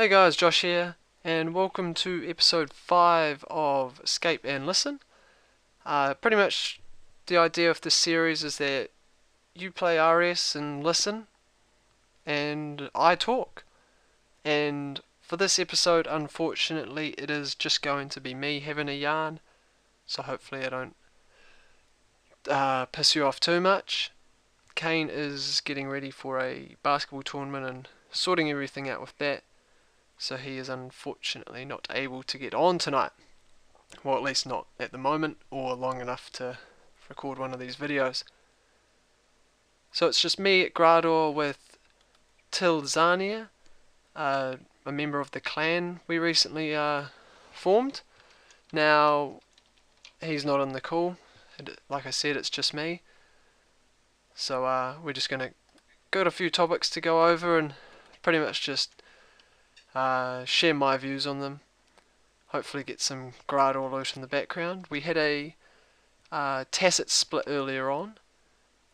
Hey guys, Josh here, and welcome to episode 5 of Scape and Listen. Pretty much the idea of this series is that you play RS and listen, and I talk. And for this episode, unfortunately, it is just going to be me having a yarn, so hopefully I don't piss you off too much. Kane is getting ready for a basketball tournament and sorting everything out with that. So he is unfortunately not able to get on tonight. Well, at least not at the moment, or long enough to record one of these videos. So it's just me at Grador with Tilzania, a member of the clan we recently formed. Now, he's not on the call. Like I said, it's just me. So we're just going to got a few topics to go over and pretty much just share my views on them. Hopefully get some Grador loot in the background. We had a tacit split earlier on,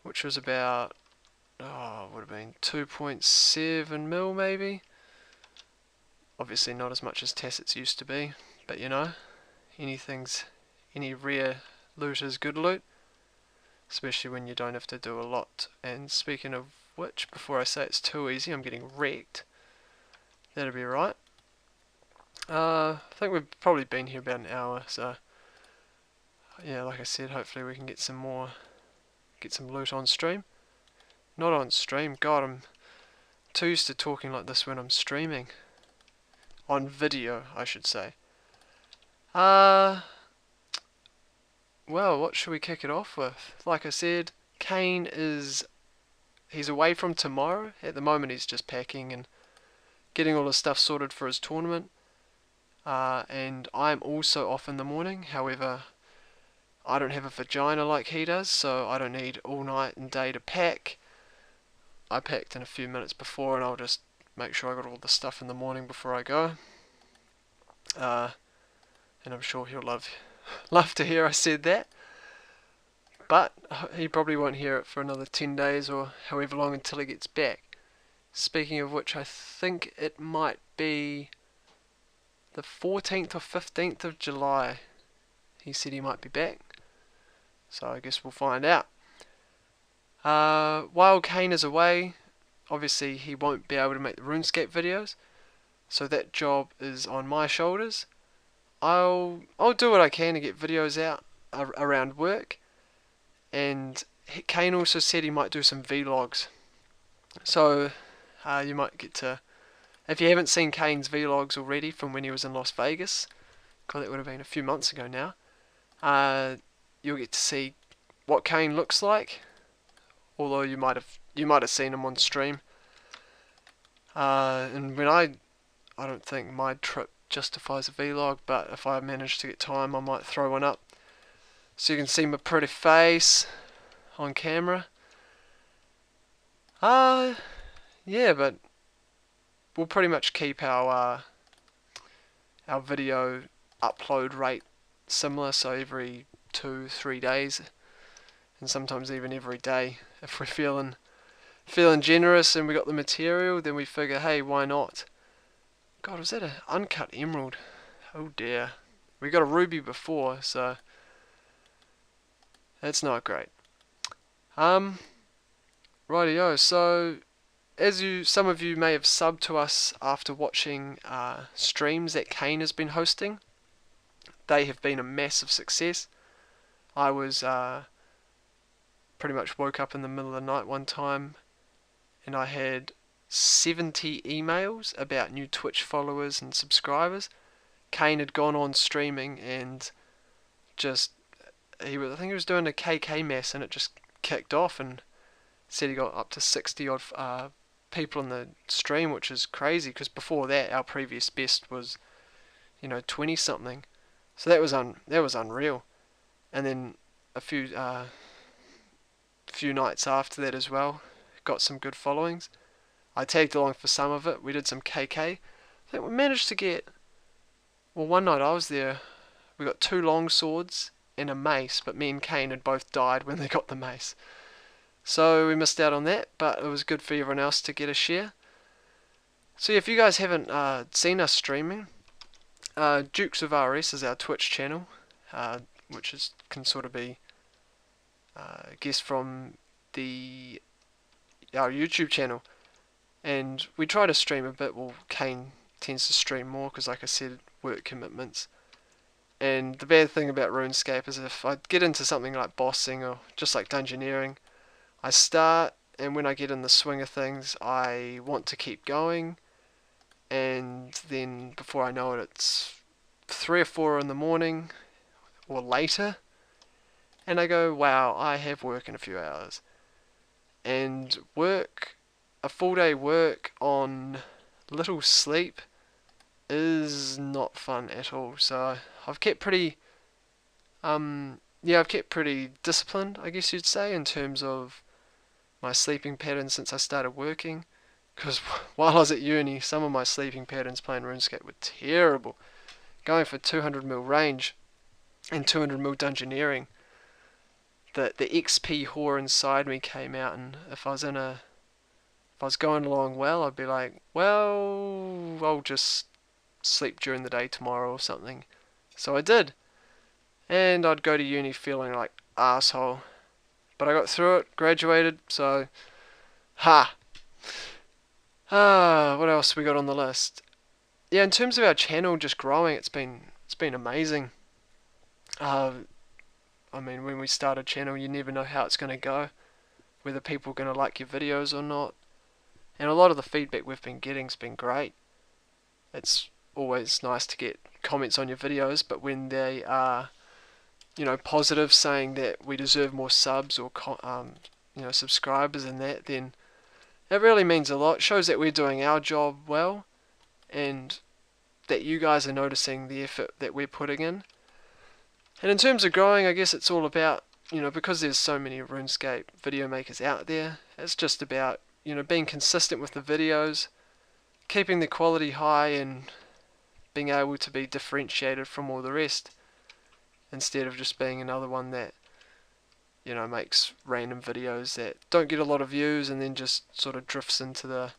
which was about, would have been 2.7 mil maybe. Obviously not as much as tacits used to be, but you know, any rare loot is good loot, especially when you don't have to do a lot. And speaking of which, before I say it's too easy, I'm getting wrecked. That'll be right. I think we've probably been here about an hour, so yeah, like I said, hopefully we can get some loot on stream. Not on stream, God, I'm too used to talking like this when I'm streaming. On video, I should say. Well, what should we kick it off with? Like I said, Kane he's away from tomorrow. At the moment he's just packing and getting all his stuff sorted for his tournament. And I'm also off in the morning. However, I don't have a vagina like he does, so I don't need all night and day to pack. I packed in a few minutes before, and I'll just make sure I got all the stuff in the morning before I go. And I'm sure he'll love to hear I said that. But he probably won't hear it for another 10 days or however long until he gets back. Speaking of which, I think it might be the 14th or 15th of July. He said he might be back. So I guess we'll find out. While Kane is away, obviously he won't be able to make the RuneScape videos. So that job is on my shoulders. I'll do what I can to get videos out around work. And Kane also said he might do some vlogs. So you might get to, if you haven't seen Kane's vlogs already from when he was in Las Vegas, God, that would have been a few months ago now, you'll get to see what Kane looks like, although you might have seen him on stream. And when I don't think my trip justifies a vlog, but if I manage to get time I might throw one up so you can see my pretty face on camera. Yeah, but we'll pretty much keep our video upload rate similar, so every 2-3 days, and sometimes even every day. If we're feeling generous and we got the material, then we figure, hey, why not? God, was that an uncut emerald? Oh dear. We got a ruby before, so that's not great. Rightio, so some of you may have subbed to us after watching streams that Kane has been hosting. They have been a massive success. I was pretty much woke up in the middle of the night one time and I had 70 emails about new Twitch followers and subscribers. Kane had gone on streaming and I think he was doing a KK mess and it just kicked off and said he got up to 60 odd people in the stream, which is crazy because before that our previous best was 20 something. So that was unreal. And then a few nights after that as well, got some good followings. I tagged along for some of it. We did some KK. I think we managed to get, well, one night I was there, we got 2 long swords and a mace, but me and Kane had both died when they got the mace. So we missed out on that, but it was good for everyone else to get a share. So yeah, if you guys haven't seen us streaming, Dukes of RS is our Twitch channel, which can sort of be guessed from the our YouTube channel. And we try to stream a bit. Well, Kane tends to stream more because, like I said, work commitments. And the bad thing about RuneScape is if I get into something like bossing or just like dungeoneering, I start, and when I get in the swing of things, I want to keep going, and then before I know it, it's 3 or 4 in the morning or later, and I go, wow, I have work in a few hours. And work, a full day work on little sleep is not fun at all. So I've kept pretty, I've kept pretty disciplined, I guess you'd say, in terms of my sleeping patterns since I started working. Because while I was at uni, some of my sleeping patterns playing RuneScape were terrible. Going for 200 mil range and 200 mil dungeoneering, the XP whore inside me came out, and if I was going along well, I'd be like, well, I'll just sleep during the day tomorrow or something. So I did, and I'd go to uni feeling like asshole. But I got through it, graduated, so ha. What else we got on the list? Yeah, in terms of our channel just growing, it's been amazing. I mean, when we start a channel, you never know how it's going to go, whether people are going to like your videos or not. And a lot of the feedback we've been getting has been great. It's always nice to get comments on your videos, but when they are, positive, saying that we deserve more subs or subscribers and that, then it really means a lot. It shows that we're doing our job well, and that you guys are noticing the effort that we're putting in. And in terms of growing, I guess it's all about, because there's so many RuneScape video makers out there, it's just about, being consistent with the videos, keeping the quality high, and being able to be differentiated from all the rest, instead of just being another one that, makes random videos that don't get a lot of views and then just sort of drifts into the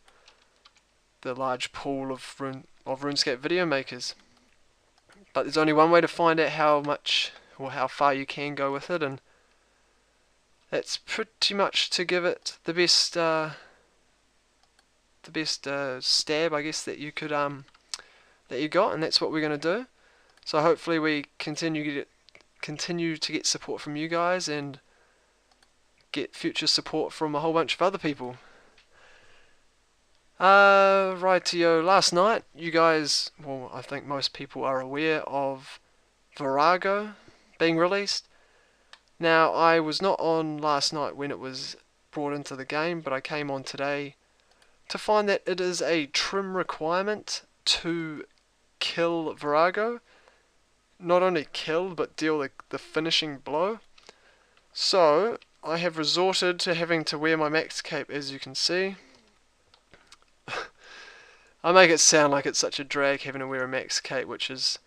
large pool of RuneScape video makers. But there's only one way to find out how much or how far you can go with it, and that's pretty much to give it the best stab, I guess, that you could that you got, and that's what we're gonna do. So hopefully we continue to get support from you guys and get future support from a whole bunch of other people. Rightio, last night, you guys, well, I think most people are aware of Virago being released. Now, I was not on last night when it was brought into the game, but I came on today to find that it is a trim requirement to kill Virago. Not only kill, but deal the finishing blow. So, I have resorted to having to wear my max cape, as you can see. I make it sound like it's such a drag having to wear a max cape, it's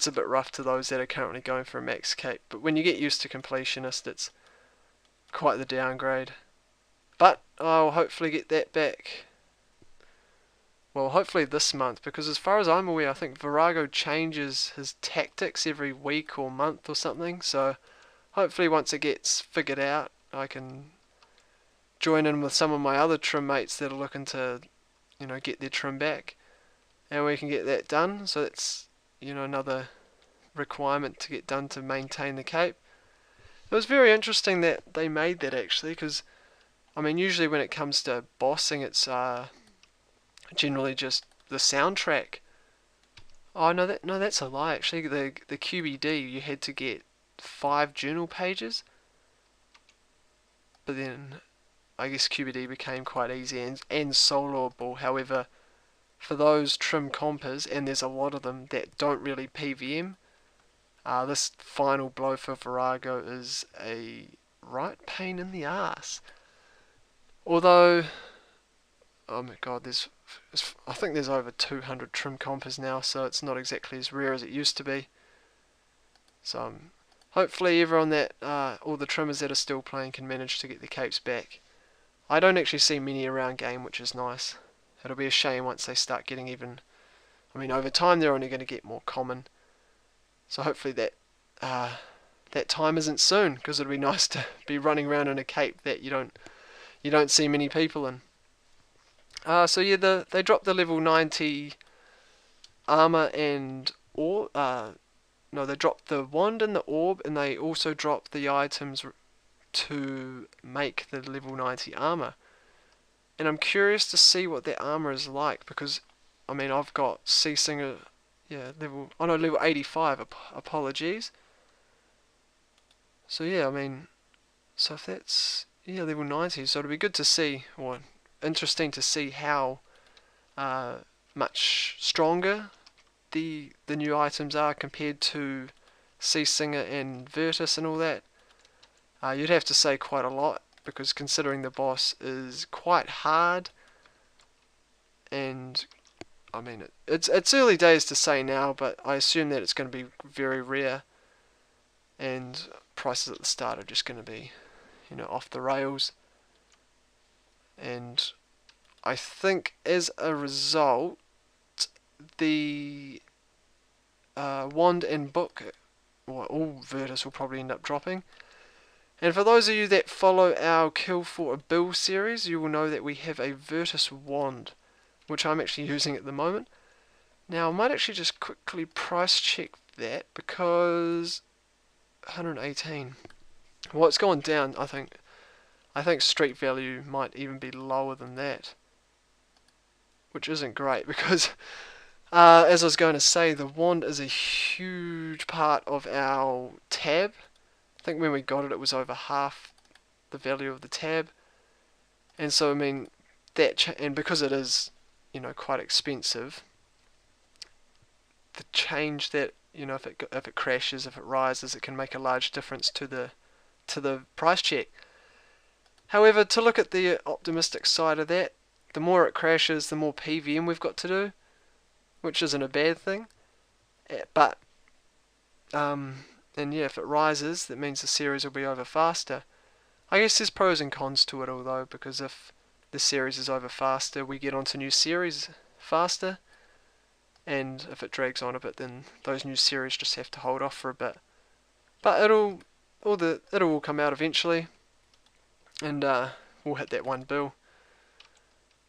a bit rough to those that are currently going for a max cape. But when you get used to completionist, it's quite the downgrade. But I'll hopefully get that back. Well, hopefully this month, because as far as I'm aware, I think Virago changes his tactics every week or month or something. So hopefully once it gets figured out, I can join in with some of my other trim mates that are looking to, get their trim back, and we can get that done. So that's, another requirement to get done to maintain the cape. It was very interesting that they made that, actually, because I mean, usually when it comes to bossing, it's generally just the soundtrack. Oh no, that's a lie. Actually, the QBD, you had to get 5 journal pages, but then I guess QBD became quite easy and soloable. However, for those trim compers, and there's a lot of them that don't really PVM, this final blow for Virago is a right pain in the ass. Although, oh my god, I think there's over 200 trim compers now, so it's not exactly as rare as it used to be. So hopefully everyone that, all the trimmers that are still playing can manage to get their capes back. I don't actually see many around game, which is nice. it'll be a shame once they start getting even. I mean, over time they're only going to get more common. So hopefully that time isn't soon, because it'll be nice to be running around in a cape that you don't see many people in. So yeah, they dropped the level 90 armor and orb. No, they dropped the wand and the orb, and they also dropped the items to make the level 90 armor. And I'm curious to see what their armor is like, because I mean I've got C Singer, yeah, level 85. Apologies. So yeah, I mean, so if that's level 90, so it'll be good to see, or interesting to see how much stronger the new items are compared to C Singer and Virtus and all that. You'd have to say quite a lot, because considering the boss is quite hard, and I mean it's early days to say now, but I assume that it's going to be very rare, and prices at the start are just going to be, off the rails. And I think as a result, the wand and book, well, all Virtus will probably end up dropping. And for those of you that follow our Kill for a Bill series, you will know that we have a Virtus wand, which I'm actually using at the moment. Now I might actually just quickly price check that, because 118. Well, it's gone down. I think street value might even be lower than that, which isn't great, because as I was going to say, the wand is a huge part of our tab. I think when we got it, it was over half the value of the tab, and so I mean and because it is, quite expensive, the change that, if it crashes, if it rises, it can make a large difference to the price check. However, to look at the optimistic side of that, the more it crashes, the more PVM we've got to do, which isn't a bad thing. But and yeah, if it rises, that means the series will be over faster. I guess there's pros and cons to it all though, because if the series is over faster, we get onto new series faster, and if it drags on a bit, then those new series just have to hold off for a bit. But it'll all come out eventually, and we'll hit that 1 bill.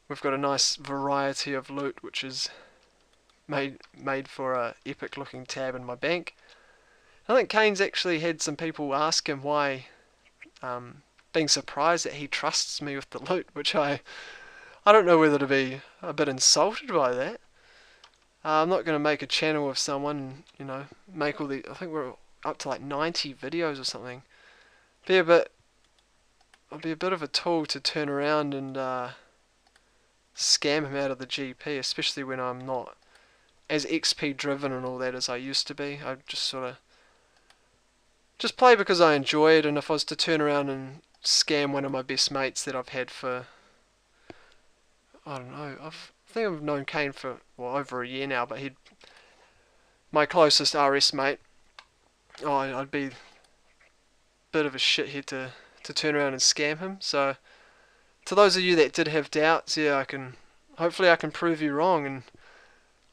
We've got a nice variety of loot, which is made for a epic looking tab in my bank. I think Kane's actually had some people ask him why, being surprised that he trusts me with the loot, which I don't know whether to be a bit insulted by that. I'm not going to make a channel of someone, make all the, I think we're up to like 90 videos or something. But I'll be a bit of a tool to turn around and scam him out of the GP, especially when I'm not as XP driven and all that as I used to be. I just sort of play because I enjoy it, and if I was to turn around and scam one of my best mates that I've had for, I don't know, I think I've known Kane for, over a year now, but my closest RS mate, I'd be a bit of a shithead to turn around and scam him. So to those of you that did have doubts, yeah, hopefully I can prove you wrong, and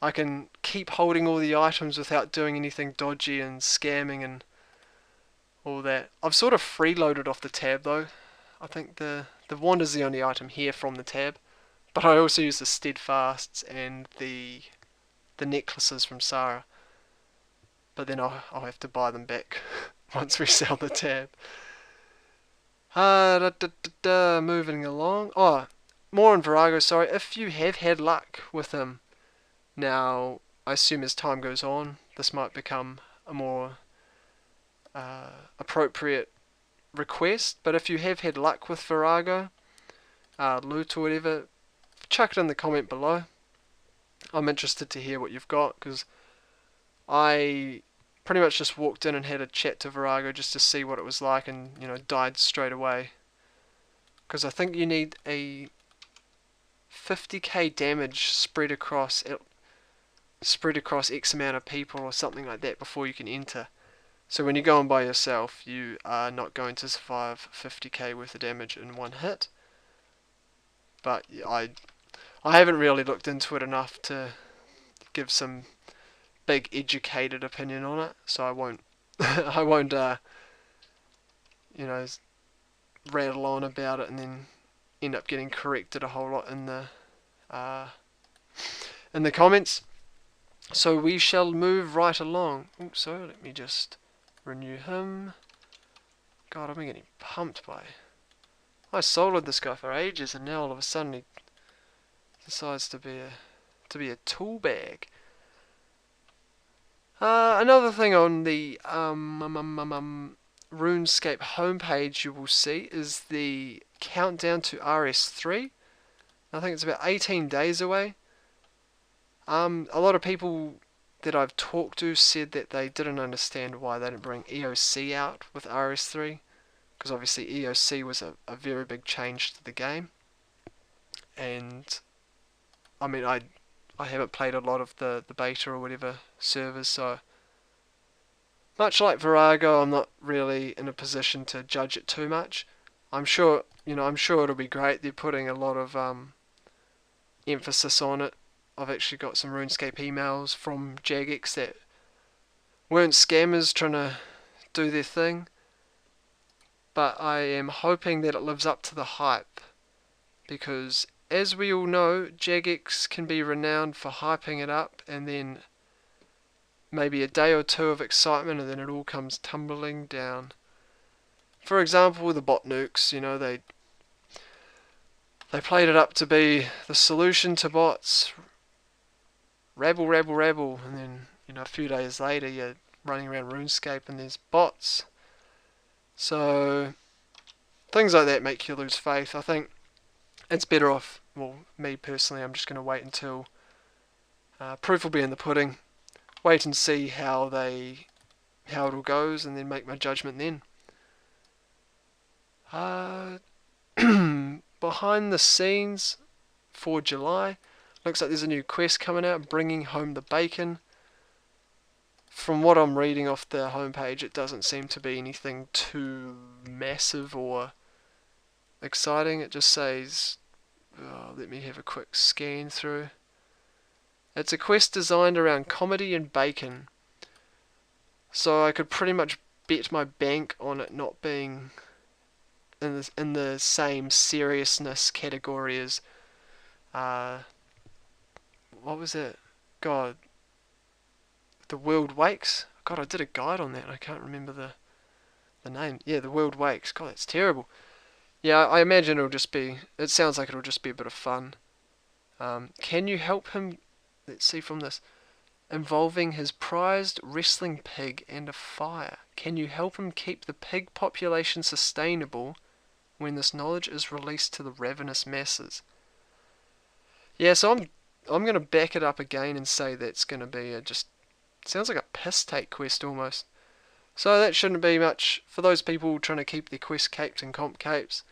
I can keep holding all the items without doing anything dodgy and scamming and all that. I've sort of freeloaded off the tab though. I think the wand is the only item here from the tab, but I also use the steadfasts and the necklaces from Sarah. But then I'll have to buy them back once we sell the tab. Moving along. More on Virago. Sorry, if you have had luck with him. Now, I assume as time goes on, this might become a more appropriate request, but if you have had luck with Virago, loot or whatever, chuck it in the comment below. I'm interested to hear what you've got, because I pretty much just walked in and had a chat to Virago just to see what it was like, and died straight away, because I think you need a 50k damage spread across X amount of people or something like that before you can enter. So when you're going by yourself, you are not going to survive 50k worth of damage in one hit. But I I haven't really looked into it enough to give some big educated opinion on it, so I won't I won't you know rattle on about it and then end up getting corrected a whole lot uh, in the comments. So we shall move right along. Oh, so let me just renew him. God, I've been getting pumped by. I soloed this guy for ages, and now all of a sudden he decides to be a tool bag. Another thing on the RuneScape homepage you will see is the countdown to RS3. I think it's about 18 days away. A lot of people that I've talked to said that they didn't understand why they didn't bring EOC out with RS3, because obviously EOC was a very big change to the game. And I mean, I haven't played a lot of the beta or whatever servers, so much like Virago, I'm not really in a position to judge it too much. I'm sure it'll be great. They're putting a lot of emphasis on it. I've actually got some RuneScape emails from Jagex that weren't scammers trying to do their thing, but I am hoping that it lives up to the hype, because as we all know, Jagex can be renowned for hyping it up and then maybe a day or two of excitement and then it all comes tumbling down. For example, with the bot nukes, they played it up to be the solution to bots. Rabble, rabble, rabble, and then a few days later you're running around RuneScape and there's bots. So things like that make you lose faith. I think it's better off. Well, me personally, I'm just going to wait until proof will be in the pudding. Wait and see how it all goes, and then make my judgment then. Behind the scenes for July, looks like there's a new quest coming out, bringing home the bacon. From what I'm reading off the homepage, it doesn't seem to be anything too massive or exciting. It just says, let me have a quick scan through. It's a quest designed around comedy and bacon, so I could pretty much bet my bank on it not being in the same seriousness category as what was it? God, the World Wakes. God, I did a guide on that and I can't remember the name. Yeah, the World Wakes. God, that's terrible. Yeah, I imagine it sounds like it'll just be a bit of fun. Can you help him? Let's see from this. Involving his prized wrestling pig and a fire. Can you help him keep the pig population sustainable when this knowledge is released to the ravenous masses? Yeah, so I'm going to back it up again and say that's going to be sounds like a piss take quest almost. So that shouldn't be much for those people trying to keep their quest capes and comp capes.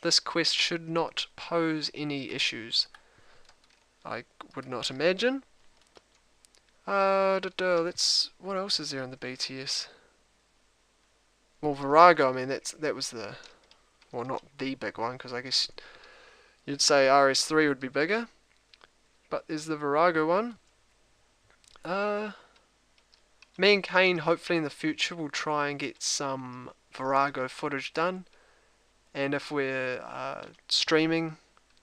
This quest should not pose any issues, I would not imagine. What else is there in the BTS? Well, Virago, I mean, that was not the big one, because I guess you'd say RS3 would be bigger. But there's the Virago one. Me and Kane, hopefully in the future, will try and get some Virago footage done. And if we're streaming,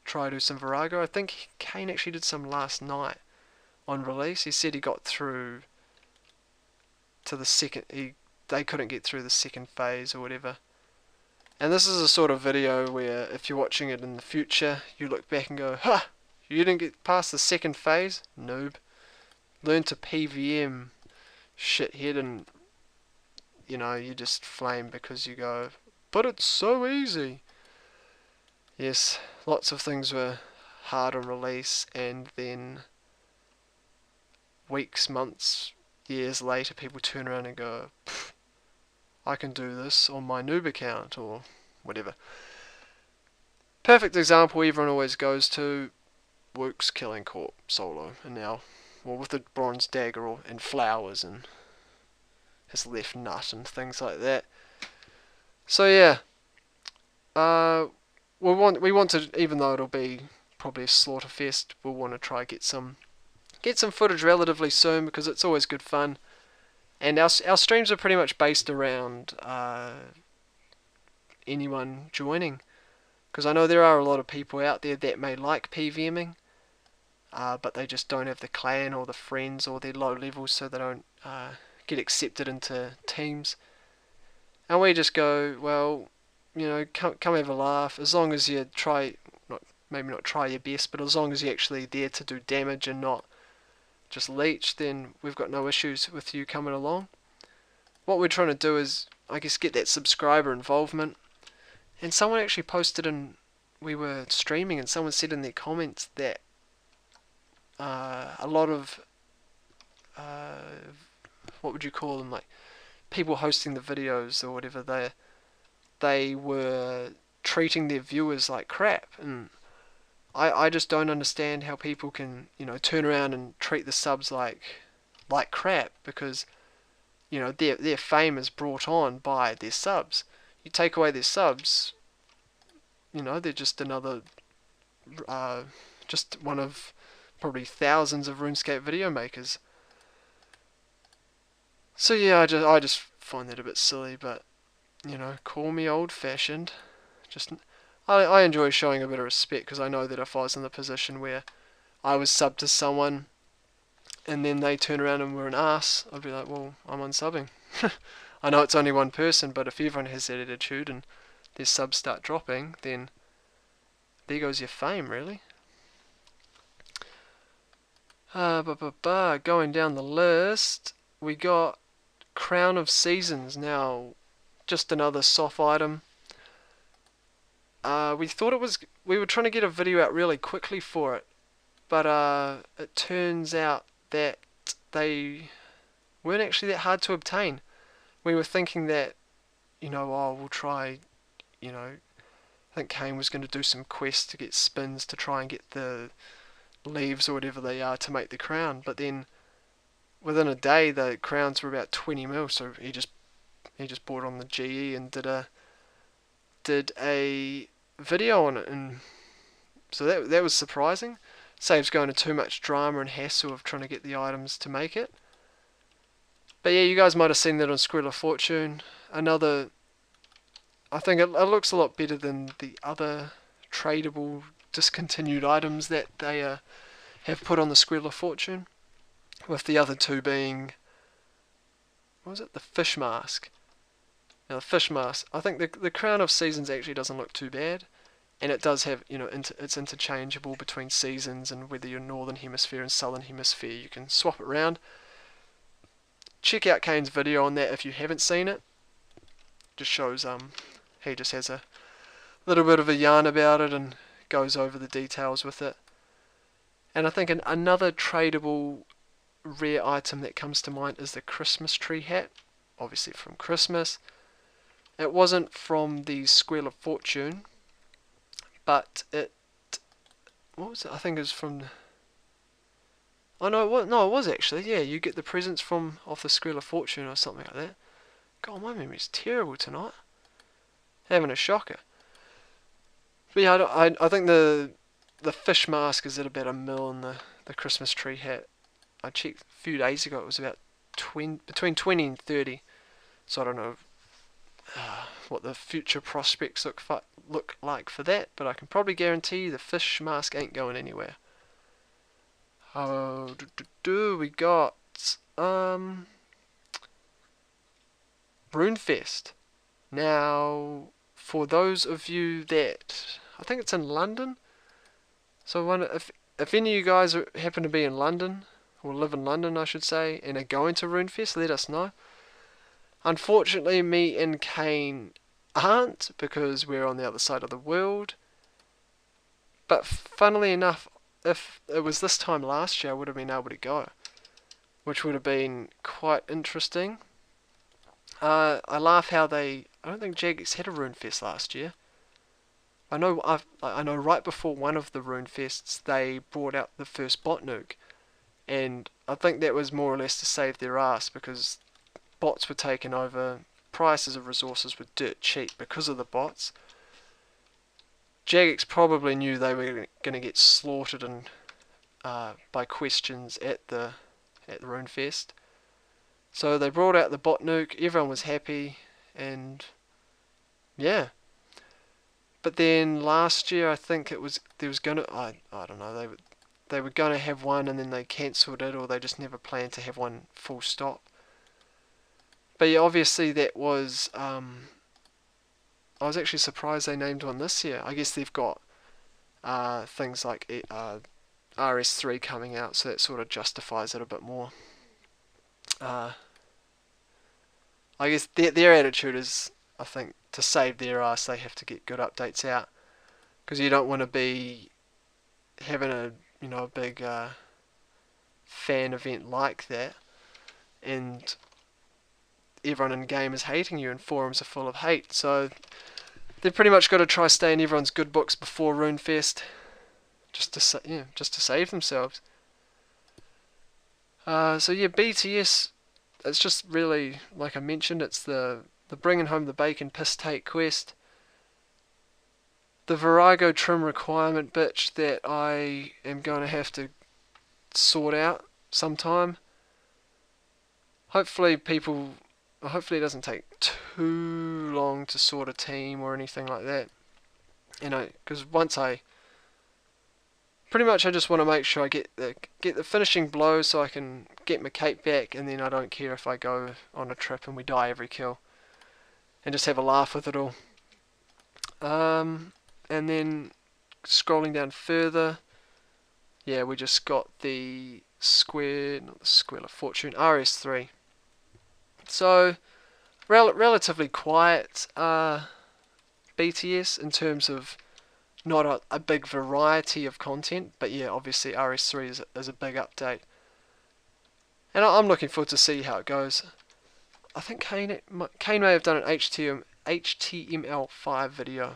try to do some Virago. I think Kane actually did some last night on release. He said he got through to the second. They couldn't get through the second phase or whatever. And this is a sort of video where if you're watching it in the future, you look back and go, "Ha! You didn't get past the second phase, noob. Learn to PVM, shithead," and you just flame because you go, "But it's so easy." Yes, lots of things were hard on release, and then weeks, months, years later, people turn around and go, "I can do this on my noob account," or whatever. Perfect example everyone always goes to, Wook's killing Corp solo, and now, with the bronze dagger and flowers and his left nut and things like that. So yeah, we want to, even though it'll be probably a Slaughterfest. We'll want to try get some footage relatively soon because it's always good fun. And our streams are pretty much based around anyone joining, because I know there are a lot of people out there that may like PVMing, but they just don't have the clan or the friends, or they're low levels, so they don't get accepted into teams. And we just go, well, come have a laugh. As long as you try, maybe not try your best, but as long as you're actually there to do damage and not just leech, then we've got no issues with you coming along. What we're trying to do is, I guess, get that subscriber involvement. And someone actually posted we were streaming, and someone said in their comments that a lot of, what would you call them, like people hosting the videos or whatever, they were treating their viewers like crap. And I just don't understand how people can, turn around and treat the subs like crap, because their fame is brought on by their subs. You take away their subs, they're just another, just one of probably thousands of RuneScape video makers. So yeah, I just find that a bit silly, but call me old-fashioned. Just I enjoy showing a bit of respect, because I know that if I was in the position where I was subbed to someone and then they turn around and were an ass, I'd be like, well, I'm unsubbing. I know it's only one person, but if everyone has that attitude and their subs start dropping, then there goes your fame, really. Going down the list, we got Crown of Seasons. Now, just another soft item. We were trying to get a video out really quickly for it, but it turns out that they weren't actually that hard to obtain. We were thinking that, we'll try, I think Kane was going to do some quests to get spins to try and get the leaves or whatever they are to make the crown, but then within a day the crowns were about 20 mil, so he just bought on the GE and did a video on it, and so that was surprising. Saves going to too much drama and hassle of trying to get the items to make it. But yeah, you guys might have seen that on Squirrel of Fortune. Another, I think it looks a lot better than the other tradable discontinued items that they have put on the Squirrel of Fortune, with the other two being, what was it, the fish mask. Now the fish mask, I think the Crown of Seasons actually doesn't look too bad, and it does have, it's interchangeable between seasons, and whether you're Northern Hemisphere and Southern Hemisphere, you can swap it around. Check out Kane's video on that if you haven't seen it. Just shows, he just has a little bit of a yarn about it and goes over the details with it. And I think another tradable rare item that comes to mind is the Christmas tree hat, obviously from Christmas. It wasn't from the Squirrel of Fortune, but what was it? I think it was from, oh no, it was actually, yeah, you get the presents off the Squirrel of Fortune or something like that. God, my memory's terrible tonight. Having a shocker. But yeah, I think the fish mask is at about $1 million, and the Christmas tree hat, I checked a few days ago, it was about between 20 and 30. So I don't know what the future prospects look like for that, but I can probably guarantee you the fish mask ain't going anywhere. We got RuneFest. Now, for those of you that, I think it's in London, so if any of you guys happen to be in London, or live in London I should say, and are going to RuneFest, let us know. Unfortunately, me and Kane aren't, because we're on the other side of the world. But funnily enough, if it was this time last year, I would have been able to go, which would have been quite interesting. I laugh how I don't think Jagex had a RuneFest last year. I know right before one of the RuneFests they brought out the first bot nuke, and I think that was more or less to save their ass, because bots were taken over, prices of resources were dirt cheap because of the bots. Jagex probably knew they were going to get slaughtered by questions at the Runefest. So they brought out the bot nuke, everyone was happy, and yeah. But then last year I think there was gonna I don't know, they were gonna have one and then they cancelled it, or they just never planned to have one full stop. But yeah, obviously that was I was actually surprised they named one this year. I guess they've got things like RS3 coming out, so that sort of justifies it a bit more. I guess their attitude is, I think, to save their ass, they have to get good updates out, because you don't want to be having a big fan event like that, and everyone in game is hating you, and forums are full of hate. So they've pretty much got to try stay in everyone's good books before Runefest, just to save themselves. So yeah, BTS. It's just really, like I mentioned, it's the bringing home the bacon piss take quest, the Virago trim requirement bitch that I am going to have to sort out sometime. Hopefully it doesn't take too long to sort a team or anything like that. Because pretty much I just want to make sure I get the finishing blow so I can get my cape back, and then I don't care if I go on a trip and we die every kill, and just have a laugh with it all. And then scrolling down further, yeah, we just got the not the Square of Fortune, RS3. So relatively quiet BTS in terms of not a big variety of content, but yeah, obviously RS3 is a big update, and I'm looking forward to see how it goes. I think Kane may have done an HTML5 video.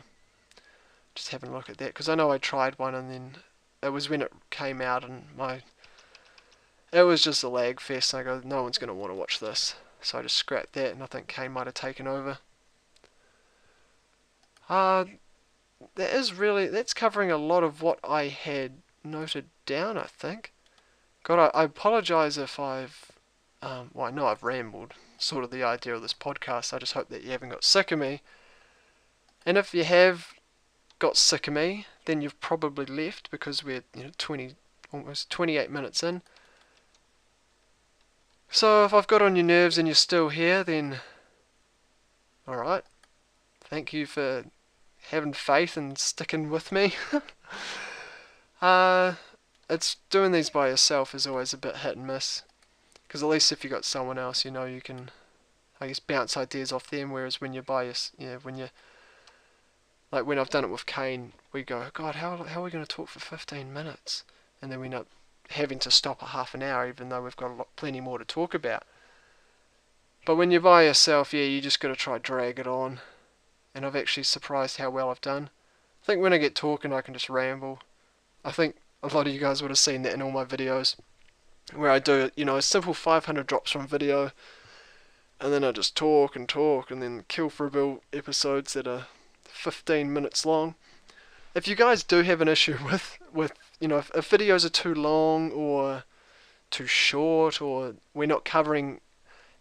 Just having a look at that, because I know I tried one and then it was when it came out and it was just a lag fest, and I go, no one's going to want to watch this, so I just scrapped that, and I think Kane might have taken over. That's covering a lot of what I had noted down, I think. God, I apologise if I've I know I've rambled, sort of the idea of this podcast. I just hope that you haven't got sick of me, and if you have got sick of me, then you've probably left, because we're almost 28 minutes in. So if I've got on your nerves and you're still here, then alright, thank you for having faith and sticking with me. It's doing these by yourself is always a bit hit and miss, because at least if you got someone else, you can, I guess, bounce ideas off them. Whereas when you're by when you, like when I've done it with Kane, we go, God, how are we going to talk for 15 minutes? And then we end up having to stop a half an hour, even though we've got plenty more to talk about. But when you're by yourself, yeah, you just got to try drag it on. And I've actually surprised how well I've done. I think when I get talking, I can just ramble. I think a lot of you guys would have seen that in all my videos, where I do, a simple 500 drops from video, and then I just talk and then kill for a bill episodes that are 15 minutes long. If you guys do have an issue with if videos are too long or too short, or we're not covering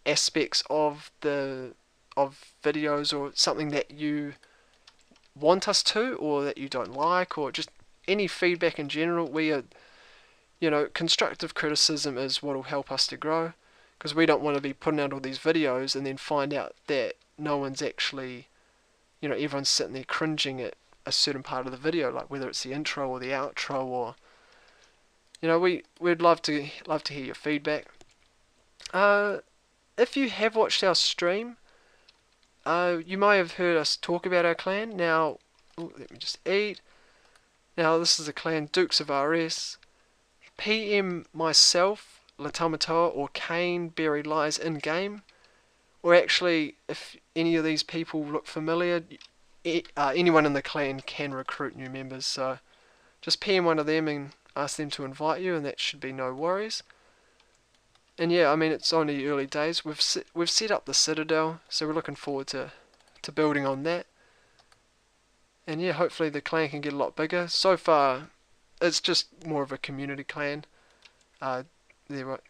aspects of videos, or something that you want us to, or that you don't like, or just any feedback in general, we are, constructive criticism is what will help us to grow, because we don't want to be putting out all these videos and then find out that no one's actually, everyone's sitting there cringing at a certain part of the video, like whether it's the intro or the outro, or we'd love to hear your feedback. If you have watched our stream, you may have heard us talk about our clan. Now, let me just eat. Now, this is the clan Dukes of RS. PM myself, Latamatoa, or Kane buried lies in game. Or actually, if any of these people look familiar, anyone in the clan can recruit new members. So just PM one of them and ask them to invite you, and that should be no worries. And yeah, I mean, it's only early days. We've set up the Citadel, so we're looking forward to building on that. And yeah, hopefully the clan can get a lot bigger. So far, it's just more of a community clan. There were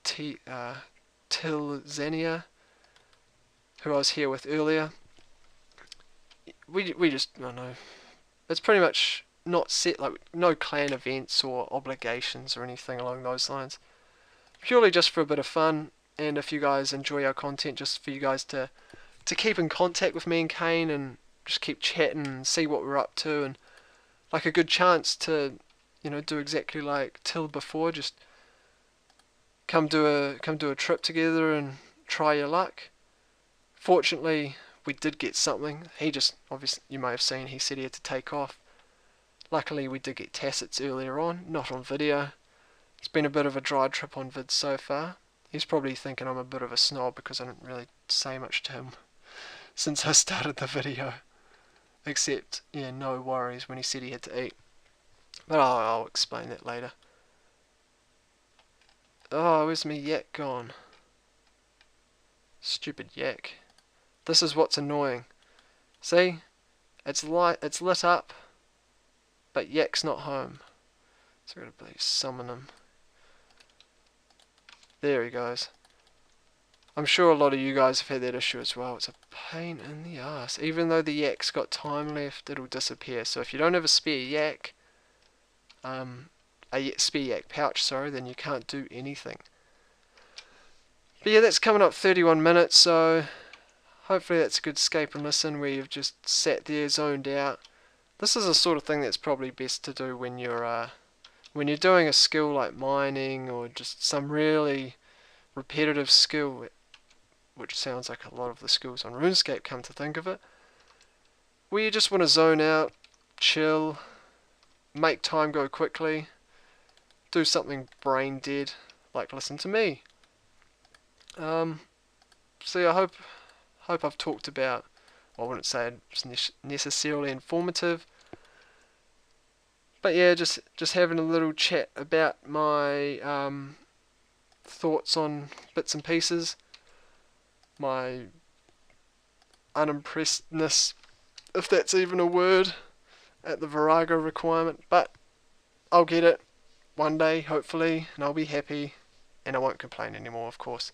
Tilzania, who I was here with earlier. We just, I don't know. It's pretty much not set, like no clan events or obligations or anything along those lines. Purely just for a bit of fun, and if you guys enjoy our content, just for you guys to keep in contact with me and Kane and just keep chatting and see what we're up to, and like a good chance to, do exactly like Till before, just come do a trip together and try your luck. Fortunately, we did get something. He just, obviously, you may have seen, he said he had to take off. Luckily, we did get tacits earlier on, not on video. It's been a bit of a dry trip on vid so far. He's probably thinking I'm a bit of a snob because I didn't really say much to him since I started the video. Except, yeah, no worries when he said he had to eat. But I'll explain that later. Oh, where's my yak gone? Stupid yak. This is what's annoying. See? It's lit up, but yak's not home. So I gotta please summon him. There he goes. I'm sure a lot of you guys have had that issue as well. It's a pain in the ass. Even though the yak's got time left, it'll disappear. So if you don't have a spare yak, spare yak pouch, sorry, then you can't do anything. But yeah, that's coming up 31 minutes, so hopefully that's a good escape and listen where you've just sat there, zoned out. This is the sort of thing that's probably best to do when you're doing a skill like mining or just some really repetitive skill, which sounds like a lot of the skills on RuneScape, come to think of it, where you just want to zone out, chill, make time go quickly, do something brain dead, like listen to me. So yeah, I hope I've talked about, well, I wouldn't say it's necessarily informative, but yeah, just having a little chat about my thoughts on bits and pieces, my unimpressedness, if that's even a word, at the Virago requirement, but I'll get it one day, hopefully, and I'll be happy, and I won't complain anymore, of course.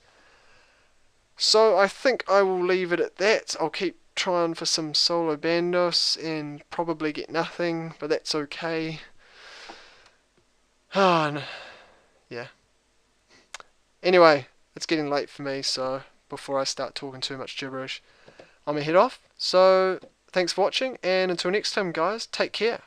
So I think I will leave it at that. I'll keep trying for some solo bandos and probably get nothing, but that's okay. No. Yeah. Anyway, it's getting late for me, so before I start talking too much gibberish, I'm gonna head off. So thanks for watching, and until next time, guys, take care.